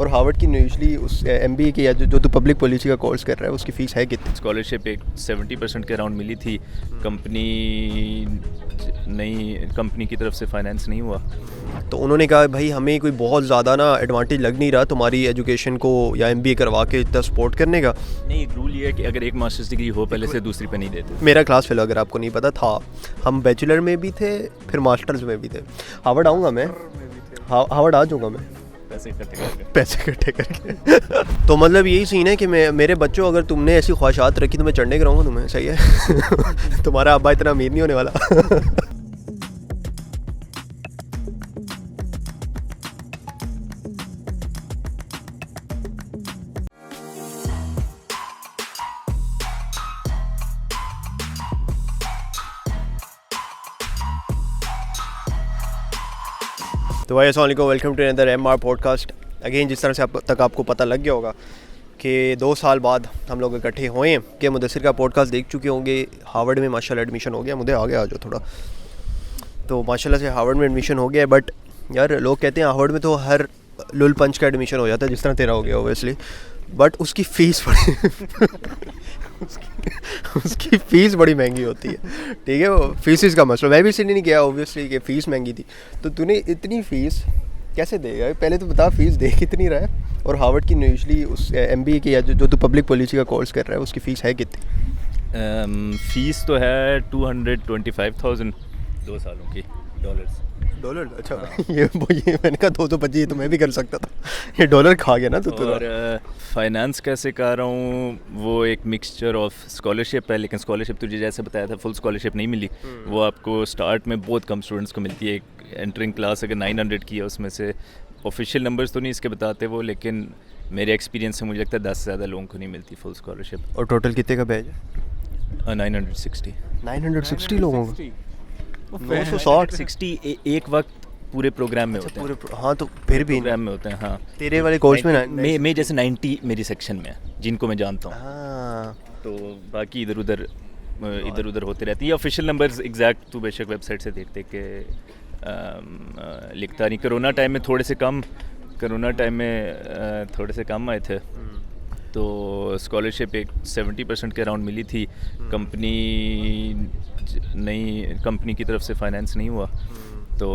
और हार्वर्ड की यूजली उस MBA की या जो तू पब्लिक पॉलिसी का कोर्स कर रहा है उसकी फ़ीस है कितनी? स्कॉलरशिप एक 70% के अराउंड मिली थी। कंपनी की तरफ से फाइनेंस नहीं हुआ। तो उन्होंने कहा भाई हमें कोई बहुत ज़्यादा ना एडवांटेज लग नहीं रहा तुम्हारी एजुकेशन को या MBA करवा के इतना सपोर्ट करने का। नहीं, एक रूल ये है कि अगर एक मास्टर्स डिग्री हो पहले से दूसरी पे नहीं देते। मेरा क्लास फेलो अगर आपको नहीं पता था, हम बैचलर में भी थे फिर मास्टर्स में भी थे। हार्वर्ड आऊँगा मैं, हार्वर्ड आ जाऊँगा मैं पैसे इकट्ठे करके तो मतलब यही सीन है कि मेरे बच्चों अगर तुमने ऐसी ख्वाहिशात रखी तो मैं चढ़ने कराऊंगा तुम्हें, सही है? तुम्हारा अब्बा इतना अमीर नहीं होने वाला। तो भाई अस्सलाम वालेकुम, welcome to another MR podcast. Again जिस तरह से आपको पता लग गया होगा कि 2 साल बाद हम लोग इकट्ठे हुए हैं कि मुदस्सिर का पॉडकास्ट देख चुके होंगे। हार्वर्ड में माशाल्लाह एडमिशन हो गया, मुझे आ जाओ थोड़ा। तो माशाल्लाह से हार्वर्ड में एडमिशन हो गया। बट यार लोग कहते हैं हार्वर्ड में तो हर लुल पंच का एडमिशन हो जाता है, जिस तरह तेरा हो गया ओबियसली। बट उसकी फ़ीस उसकी फ़ीस बड़ी महंगी होती है, ठीक है? वो फीसिस का मसला, मैं भी इसलिए नहीं गया ओबियसली कि फ़ीस महंगी थी। तो तूने इतनी फ़ीस कैसे देगा? पहले तो बता, फ़ीस दे कितनी रहा है? और हार्वर्ड की यूजली उस MBA की या जो तू पब्लिक पॉलिसी का कोर्स कर रहा है उसकी फ़ीस है कितनी? फ़ीस तो है 225,000 2 सालों की डॉलर। अच्छा हाँ। ये मैंने कहा 225 तो मैं भी कर सकता था, ये डॉलर खा गया ना तो। और फाइनेंस कैसे कर रहा हूँ, वो एक मिक्सचर ऑफ स्कॉलरशिप है, लेकिन स्कॉलरशिप तुझे जैसे बताया था फुल स्कॉलरशिप नहीं मिली। वो आपको स्टार्ट में बहुत कम स्टूडेंट्स को मिलती है। एक एंटरिंग क्लास अगर 900 की है, उसमें से ऑफिशियल नंबर्स तो नहीं इसके बताते वो, लेकिन मेरे एक्सपीरियंस से मुझे लगता है 10 से ज़्यादा लोगों को नहीं मिलती फुल स्कॉलरशिप। और टोटल कितने का बैच है? 960 लोगों का 60 एक वक्त पूरे प्रोग्राम में होते हैं। हाँ तो फिर भी प्रोग्राम में होते हैं। हाँ, तेरे वाले कोर्स में मैं जैसे 90 मेरी सेक्शन में है जिनको मैं जानता हूँ। हाँ। तो बाकी इधर उधर होते रहती है। ऑफिशियल नंबर्स एग्जैक्ट तू बेशक वेबसाइट से देखते कि लिखता नहीं। कोरोना टाइम में थोड़े से कम आए थे। तो स्कॉलरशिप एक 70% के अराउंड मिली थी। कंपनी की तरफ से फाइनेंस नहीं हुआ। तो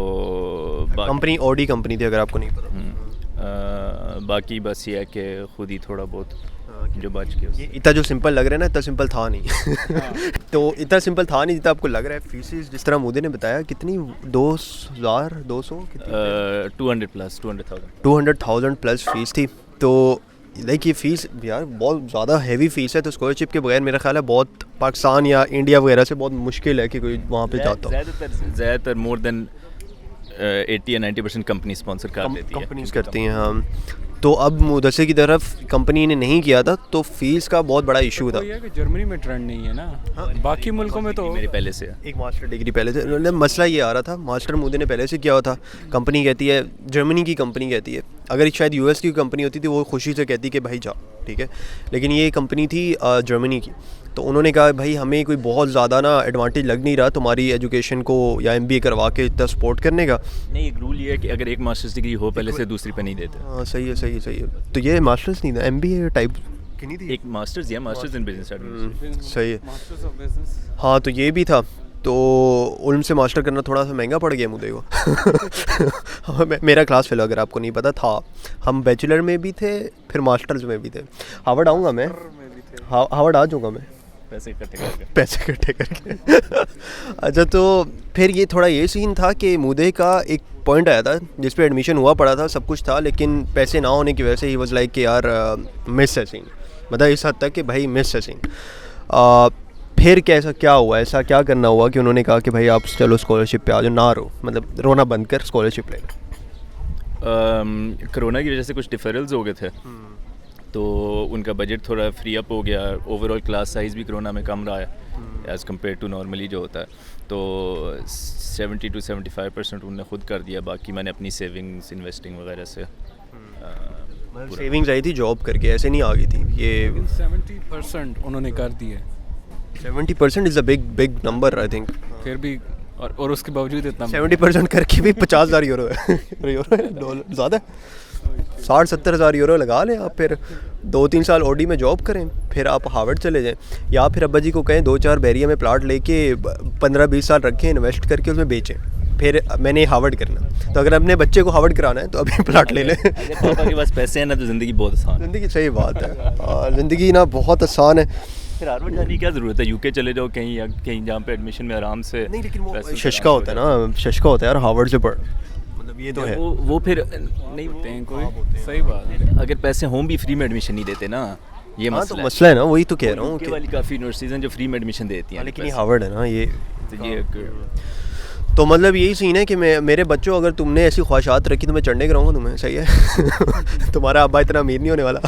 कंपनी ऑडी कंपनी थी अगर आपको नहीं पता। बाकी बस ये है कि खुद ही थोड़ा बहुत जो बच के इतना जो सिंपल लग रहा है ना, इतना सिंपल था नहीं। तो इतना सिंपल था नहीं जितना आपको लग रहा है। फीसिस जिस तरह मोदी ने बताया कितनी 2,200 200,000 प्लस फीस थी। तो लाइक ये फ़ीस यार बहुत ज़्यादा हैवी फ़ीस है। तो स्कॉलरशिप के बगैर मेरा ख्याल है बहुत पाकिस्तान या इंडिया वगैरह से बहुत मुश्किल है कि कोई वहाँ पे जाता हो। ज़्यादातर मोर देन 80 या 90% कंपनी स्पॉन्सर कर देती है, कंपनीज करती हैं। हाँ, तो अब मुदस्सिर की तरफ कंपनी ने नहीं किया था तो फीस का बहुत बड़ा इशू था। कि जर्मनी में ट्रेंड नहीं है ना। हाँ, बाकी मुल्कों में तो मेरे पहले से एक मास्टर डिग्री पहले से, मतलब मसला ये आ रहा था, मास्टर मोदी ने पहले से किया हुआ था। कंपनी कहती है, जर्मनी की कंपनी कहती है, अगर शायद US की कंपनी होती थी वो खुशी से कहती कि भाई जा, ठीक है। लेकिन ये कंपनी थी जर्मनी की। तो उन्होंने कहा भाई हमें कोई बहुत ज़्यादा ना एडवांटेज लग नहीं रहा तुम्हारी एजुकेशन को या MBA करवा के इतना सपोर्ट करने का। नहीं, एक रूल ये है कि अगर एक मास्टर्स डिग्री हो पहले से दूसरी पे नहीं देते। हाँ सही है। तो ये मास्टर्स नहीं था, MBA टाइप की नहीं थी, एक मास्टर्स इन बिजनेस एडमिनिस्ट्रेशन। सही है, मास्टर्स ऑफ बिजनेस। हाँ तो ये भी था। तो उनसे मास्टर करना थोड़ा सा महंगा पड़ गया मुझे को। मेरा क्लास फेलो अगर आपको नहीं पता था, हम बैचलर में भी थे फिर मास्टर्स में भी थे। हार्वर्ड आऊँगा मैं, हार्वर्ड आ जाऊँगा मैं पैसे इकट्ठे करके। अच्छा, तो फिर ये थोड़ा ये सीन था कि मुझे का एक पॉइंट आया था जिस पे एडमिशन हुआ पड़ा था, सब कुछ था, लेकिन पैसे ना होने की वजह से ही वाज लाइक कि यार मिस है सीन, मतलब इस हद तक कि भाई मिस है सीन। फिर कैसा क्या हुआ, ऐसा क्या करना हुआ कि उन्होंने कहा कि भाई आप चलो स्कॉलरशिप पे आ जाओ, ना रो, मतलब रोना बंद कर स्कॉलरशिप ले। कोरोना की वजह से कुछ डिफरल्स हो गए थे, तो उनका बजट थोड़ा फ्री अप हो गया। ओवरऑल क्लास साइज़ भी कोरोना में कम रहा है एज़ कम्पेयर टू नॉर्मली जो होता है। तो 70 to 75% उन्होंने खुद कर दिया, बाकी मैंने अपनी सेविंग्स इन्वेस्टिंग वगैरह से सेविंग्स आई थी जॉब करके, ऐसे नहीं आ गई थी ये। 70% उन्होंने कर दिए। 70% is a big number I think. फिर भी और उसके बावजूद इतना 70% करके भी 50,000 यूरो है। यूरो है, डॉलर ज़्यादा है। 60-70 हज़ार यूरो लगा लें आप, फिर 2-3 साल ओडी में जॉब करें, फिर आप हार्वर्ड चले जाएं, या फिर अब्बा जी को कहें 2-4 बैरिया में प्लाट लेके 15-20 साल रखें, इन्वेस्ट करके उसमें बेचें, फिर मैंने हार्वर्ड करना। तो अगर अपने बच्चे को हार्वर्ड कराना है तो अभी प्लाट ले लें। अगर पापा के पास पैसे हैं ना तो ज़िंदगी बहुत आसान है। ज़िंदगी सही बात है, ज़िंदगी ना बहुत आसान है। फिर हार्वर्ड जाने की क्या ज़रूरत है, यूके चले जाओ कहीं, या कहीं जहाँ पे एडमिशन में आराम से। नहीं लेकिन वो पैसे शशका होता है ना, शशका होता है यार हार्वर्ड से पढ़, मतलब ये तो है। वो फिर नहीं होते हैं कोई, सही बात है। अगर पैसे हों भी फ्री में एडमिशन नहीं देते ना, ये हाँ तो मसला है। मसला है ना, वही तो कह रहा हूँ यूके कि वाली काफ़ी यूनिवर्सिटीज़ हैं जो फ्री में एडमिशन देती हैं, लेकिन ये हार्वर्ड है ना, ये तो ये तो मतलब यही सीन है कि मैं मेरे बच्चों, अगर तुमने ऐसी ख्वाहिशात रखी तो मैं चढ़ने कराऊंगा तुम्हें, सही है। तुम्हारा अब्बा इतना अमीर नहीं होने वाला।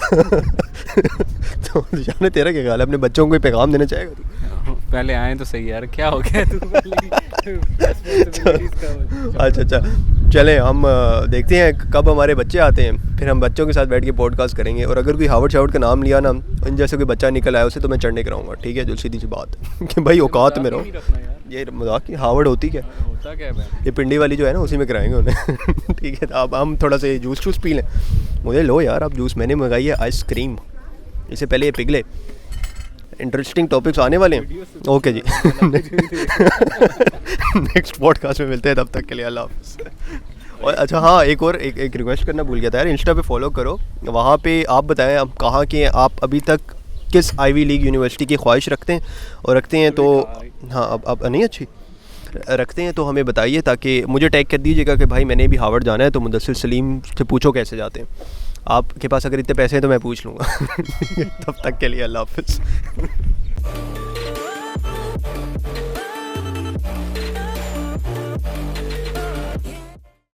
तो जाने तेरा क्या ख्याल है, अपने बच्चों को कोई पैगाम देना चाहेगा तू? पहले आए तो सही यार, क्या हो गया तू अच्छा चलें, हम देखते हैं कब हमारे बच्चे आते हैं, फिर हम बच्चों के साथ बैठ के पॉडकास्ट करेंगे। और अगर कोई हार्वर्ड शावर्ड का नाम लिया ना, इन जैसे कोई बच्चा निकल आया उसे, तो मैं चढ़ने कराऊंगा, ठीक है, जो सीधी सी बात कि भाई औकात में रहो। ये मजाक की हार्वर्ड होती क्या, होता क्या है? ये पिंडी वाली जो है ना, उसी में कराएंगे उन्हें। ठीक है, तो अब हम थोड़ा सा जूस पी लें। मुझे लो यार आप जूस, मैंने मंगाई है आइसक्रीम, इससे पहले ये पिघले। इंटरेस्टिंग टॉपिक्स आने वाले हैं। ओके जी, नेक्स्ट पॉडकास्ट में मिलते हैं, तब तक के लिए अल्लाह हाफ़िज़। और अच्छा हाँ, एक रिक्वेस्ट करना भूल गया था यार, इंस्टा पे फॉलो करो, वहाँ पे आप बताएं आप कहाँ के, आप अभी तक किस आईवी लीग यूनिवर्सिटी की ख्वाहिश रखते हैं, और रखते हैं तो हाँ अब नहीं अच्छी रखते हैं तो हमें बताइए, ताकि मुझे टैग कर दीजिएगा कि भाई मैंने भी हार्वर्ड जाना है, तो मुदस्सिर सलीम से पूछो कैसे जाते हैं। आपके पास अगर इतने पैसे हैं तो मैं पूछ लूँगा। तब तक के लिए अल्लाह हाफ़िज़।